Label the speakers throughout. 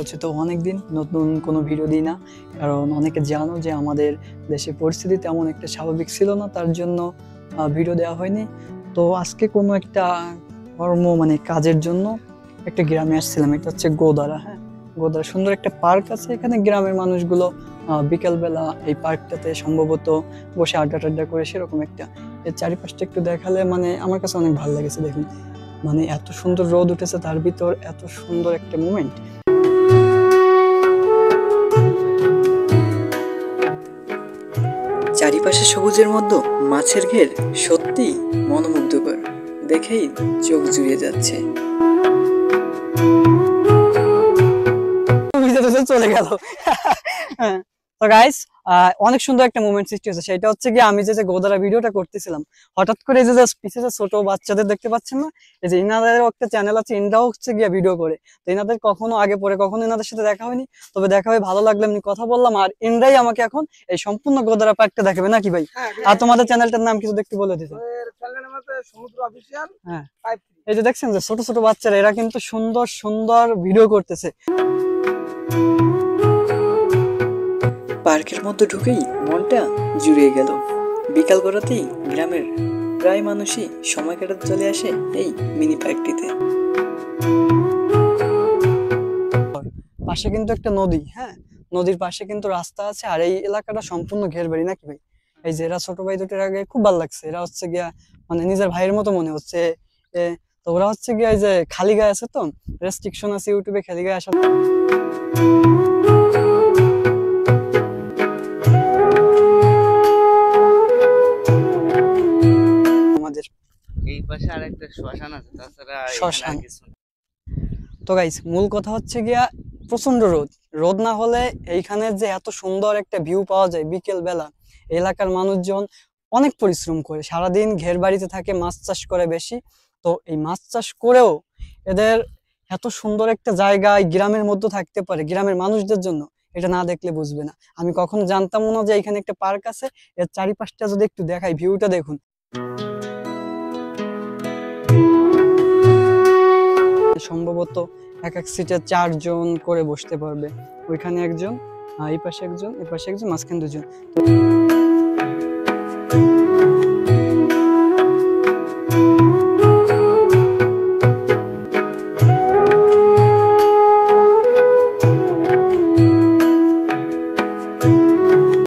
Speaker 1: হচ্ছে তো অনেকদিন নতুন কোনো ভিডিও দিই না, কারণ অনেকে জানো যে আমাদের দেশের পরিস্থিতি তেমন একটা স্বাভাবিক ছিল না, তার জন্য ভিডিও দেওয়া হয়নি। তো আজকে কোনো একটা কাজের জন্য একটা গ্রামে আসছিলাম। এটা হচ্ছে গোদারা। হ্যাঁ, গোদারা সুন্দর একটা পার্ক আছে এখানে। গ্রামের মানুষগুলো বিকালবেলা এই পার্কটাতে সম্ভবত বসে আড্ডা টাড্ডা করে, সেরকম একটা। এর চারিপাশটা একটু দেখালে আমার কাছে অনেক ভালো লেগেছে। দেখুন, এত সুন্দর রোদ উঠেছে, তার ভিতর এত সুন্দর একটা মুমেন্ট। চারিপাশে সবুজের মধ্যে মাছের ঘের সত্যি মনোমুগ্ধকর, দেখেই চোখ জুড়িয়ে যাচ্ছে। চলে গেল। তো গাইস, অনেক সুন্দর একটা মুভমেন্ট সৃষ্টি হয়েছে। সেটা হচ্ছে কি, আমি যে গোদারা ভিডিওটা করতেছিলাম, হঠাৎ করে যে পিছিয়ে ছোট বাচ্চাদের দেখতে পাচ্ছেন না, এই যে ইনাদেরও একটা চ্যানেল আছে, ইন্ডাও হচ্ছে গিয়ে ভিডিও করে। তো ইনাদের কখনো আগে পরে কখনো ইনাদের সাথে দেখা হয়নি, তবে দেখা হয়ে ভালো লাগলো, এমনি কথা বললাম। আর ইন্ডাই আমাকে এখন এই সম্পূর্ণ গোদারা পার্কটা দেখাবে নাকি ভাই? আর তোমাদের চ্যানেলটার নাম কিছু দেখতে বলে দিতে। হ্যাঁ, এই যে দেখছেন যে ছোট ছোট বাচ্চারা, এরা কিন্তু সুন্দর সুন্দর ভিডিও করতেছে। পার্কের মধ্যে ঢুকেই মনটা জুড়িয়ে গেল। বিকাল গড়াতেই গ্রামের প্রায় মানুষই সময় কাটাতে চলে আসে এই মিনি পার্কটিতে। পাশে কিন্তু একটা নদী, হ্যাঁ, নদীর পাশে কিন্তু রাস্তা আছে। আর এই এলাকাটা সম্পূর্ণ ঘেরবাড়ি নাকি ভাই? এই যে এরা ছোট ভাই দুটোর আগে খুব ভালো লাগছে। এরা হচ্ছে গিয়া নিজের ভাইয়ের মতো মনে হচ্ছে। তো ওরা হচ্ছে গিয়া এই যে খালি গায়ে আছে, তো রেস্ট্রিকশন আছে ইউটিউবে খালি গায়ে আসা।
Speaker 2: এই পাশে আরেকটা শ্মশান আছে, তাছাড়া
Speaker 1: শ্মশান। তো গাইস, মূল কথা হচ্ছে গিয়া প্রচন্ড রোদ না হলে এইখানে যে এত সুন্দর একটা ভিউ পাওয়া যায় বিকেল বেলা। এলাকার মানুষজন অনেক পরিশ্রম করে, সারাদিন ঘের বাড়িতে থাকে, মাছ চাষ করে বেশি। তো এই মাছ চাষ করেও এদের এত সুন্দর একটা জায়গায় গ্রামের মধ্যে থাকতে পারে, গ্রামের মানুষদের জন্য। এটা না দেখলে বুঝবে না। আমি কখনো জানতাম না যে এখানে একটা পার্ক আছে। এর চারিপাশটা যদি একটু দেখাই, ভিউটা দেখুন। সম্ভবত এক এক সিটে 4 জন করে বসতে পারবে। ওইখানে একজন, এই পাশে একজন, এই পাশে একজন, মাঝখানে দুজন।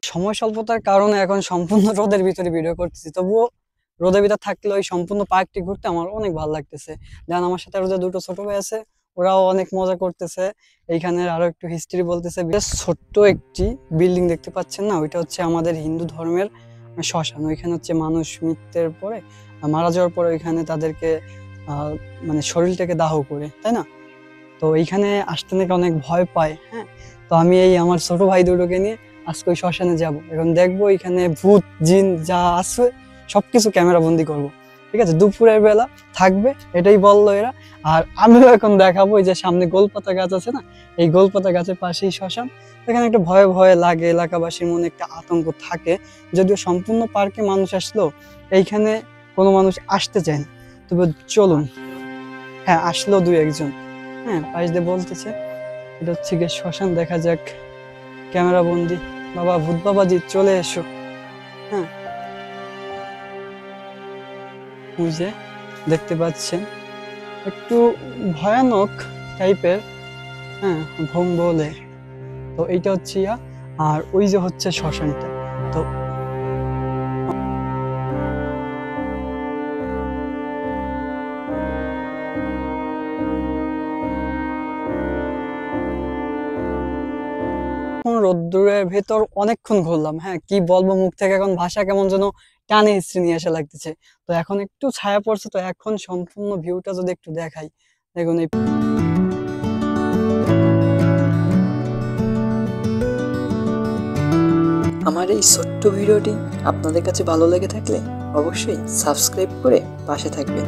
Speaker 1: সময় স্বল্পতার কারণে এখন সম্পূর্ণ রোদের ভিতরে ভিডিও করতেছি, তবুও রোদের ভিতরে থাকলে ওই সম্পূর্ণ পার্কটি ঘুরতে আমার অনেক ভালো লাগতেছে। যেমন আমার সাথে আরো যে দুটো ছোট ভাই আছে, ওরাও অনেক মজা করতেছে। এইখানে আরো একটু হিস্ট্রি বলতেছে। বেশ ছোট্ট একটি বিল্ডিং দেখতে পাচ্ছেন না, ওইটা হচ্ছে আমাদের হিন্দু ধর্মের শ্মশান। ওইখানে হচ্ছে মানুষ মৃত্যুর পরে, মারা যাওয়ার পরে ওইখানে তাদেরকে শরীরটাকে দাহ করে, তাই না? তো এইখানে আসতে নাকি অনেক ভয় পায়। হ্যাঁ, তো আমি এই আমার ছোট ভাই দুটোকে নিয়ে আজকে ওই শ্মশানে যাব। এখন দেখবো এখানে ভূত জিন যা আছে সবকিছু ক্যামেরা বন্দি করবো। ঠিক আছে, দুপুরের বেলা থাকবে, এটাই বললো এরা। আর আমিও এখন দেখাবো, এই যে সামনে গোলপাতা গাছ আছে না, এই গোলপাতা গাছের পাশেই শ্মশান। এখানে একটা ভয়ে ভয়ে লাগে, এলাকাবাসীর মনে একটা আতঙ্ক থাকে। যদিও সম্পূর্ণ পার্কে মানুষ আসলো, এইখানে কোনো মানুষ আসতে চায় না। তবে চলুন, হ্যাঁ আসলো 2-1 জন। হ্যাঁ, পাশ দিয়ে বলতেছে এটা হচ্ছে গিয়ে শ্মশান, দেখা যাক। ক্যামেরা বন্দি। বাবা ভূত বাবাজি চলে এসো। হ্যাঁ, বুঝে দেখতে পাচ্ছেন একটু ভয়ানক টাইপের। হ্যাঁ, ভোম বলে। তো এইটা হচ্ছে আর ওই যে হচ্ছে শ্মশানটা। তো রোদ্দুরের ভেতর অনেকক্ষণ ঘুরলাম। হ্যাঁ, কি বলবো, মুখ থেকে এখন ভাষা কেমন যেন টানে হিস্ট্রি নিয়ে আসা লাগতেছে। তো এখন একটু ছায়া পড়ছে, তো এখন সম্পূর্ণ ভিউটা যদি একটু দেখাই, দেখুন। আমার এই ছোট্ট ভিডিওটি আপনাদের কাছে ভালো লেগে থাকলে অবশ্যই সাবস্ক্রাইব করে পাশে থাকবেন।